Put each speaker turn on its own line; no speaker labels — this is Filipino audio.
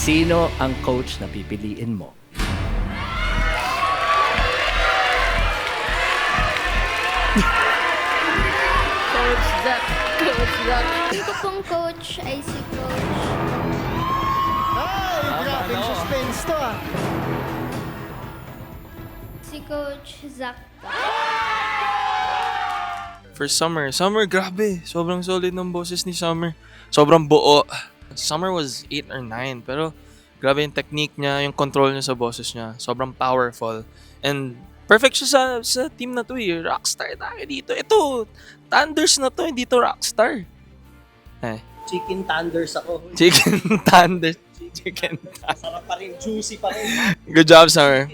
Sino ang coach na pipiliin mo?
Coach Zach. Coach Zach.
Dito pong coach ay si Coach.
Ay, grabe yung suspense to ah.
Si Coach Zach.
For Summer, grabe. Sobrang solid ng boses ni Summer. Sobrang buo. Summer was 8 or 9, pero grabe yung technique niya, yung control niya sa boses niya. Sobrang powerful. And perfect siya sa team na to eh. Rockstar tayo dito. Ito, Thunders na to, hindi to Rockstar.
Chicken tenders ako.
Chicken Thunders. Chicken Thunders.
Sarap pa rin, juicy pa rin.
Good job, Summer.